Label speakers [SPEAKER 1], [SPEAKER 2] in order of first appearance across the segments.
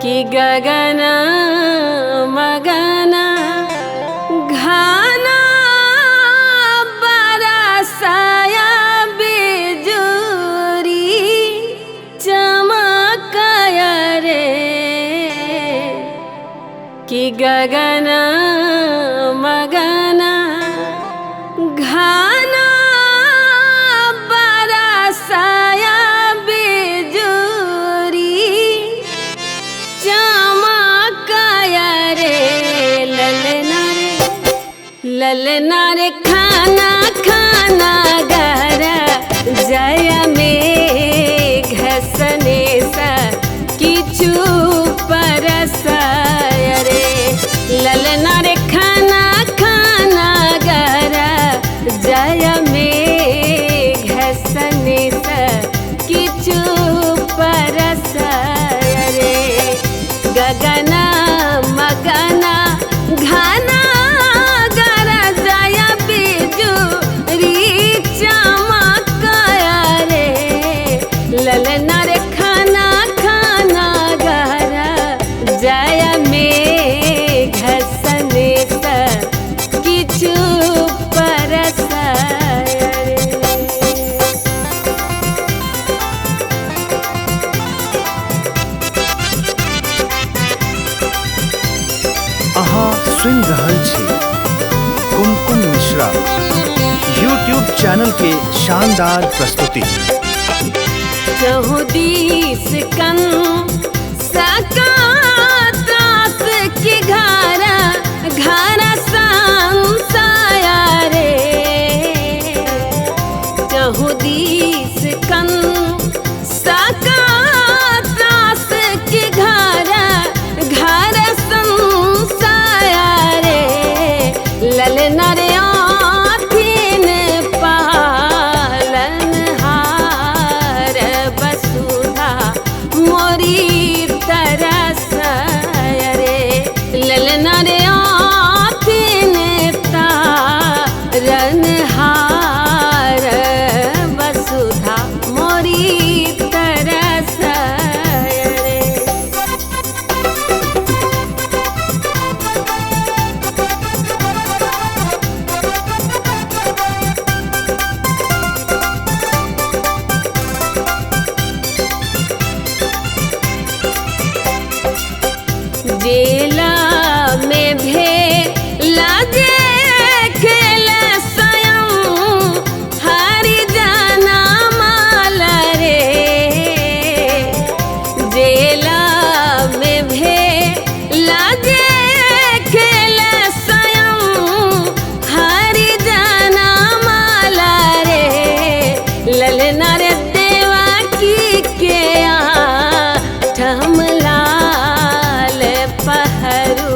[SPEAKER 1] कि गगन मगन घना बरसाया बिजुरी चमकाया रे कि गगन मगन घना बरसाया बिजुरी चमकाया रे ललना रे खाना खाना गर जय में घसने सा किचु परसाय रे ललना रे खाना खाना गर जय में घसने सा किचु परसाय रे गगन मगन घना ललना रे खाना खाना गहरा जय में घसने सा किचु परसाय रे।
[SPEAKER 2] अहाँ सुनि रहल छी कुमकुम मिश्रा यूट्यूब चैनल के शानदार प्रस्तुति।
[SPEAKER 1] चहुदीस कन सकातास की घरा घरा संसाया रे चहुदीस कन सकातास की घरा घरा संसाया रे ललना रे ललना रे आँखिन तारनहार वसुधा मोरी तरसाय रे। जेला में भेला खेल स्वयं हरि जना माल रे जेला में भेला खेल स्वयं हरि जना माल रे ललना रे देवा की के ठमला पहरू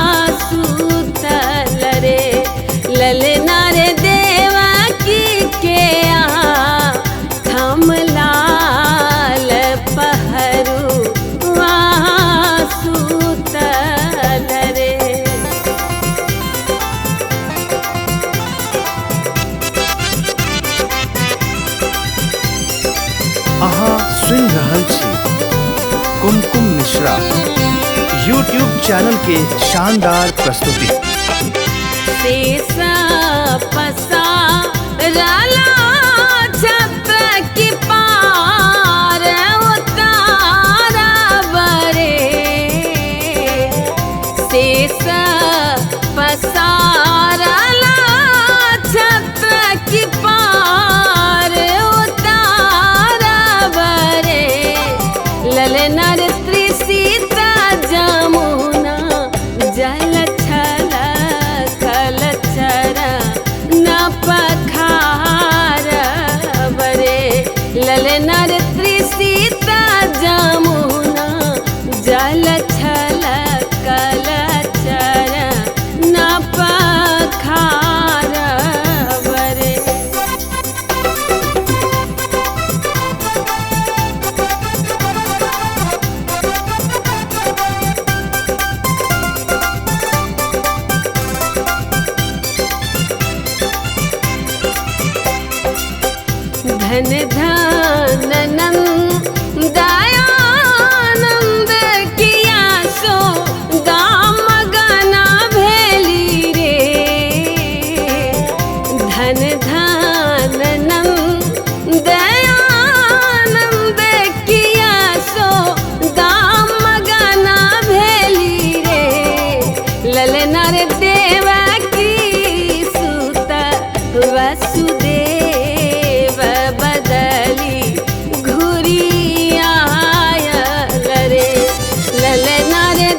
[SPEAKER 1] वासुतल रे ललना रे देवा की के थमलाल पहरू वासुतल रे।
[SPEAKER 2] अहाँ सुनि रहल छी कुमकुम मिश्रा यूट्यूब चैनल के शानदार प्रस्तुति।
[SPEAKER 1] पसा राला छत्र की पार उतारा बरे शेष पसा राला छत्र की पार उतारा बरे ललना रे त्रिसीता जमुना जल छल कल चरा न पखार बरे ललना रे त्रिसीता जमुना जल छल कल चरा न पखार बरे। धन धन नंदायानंद रे देवकी सुत वसुदेव बदली घुरी आयल रे ललना रे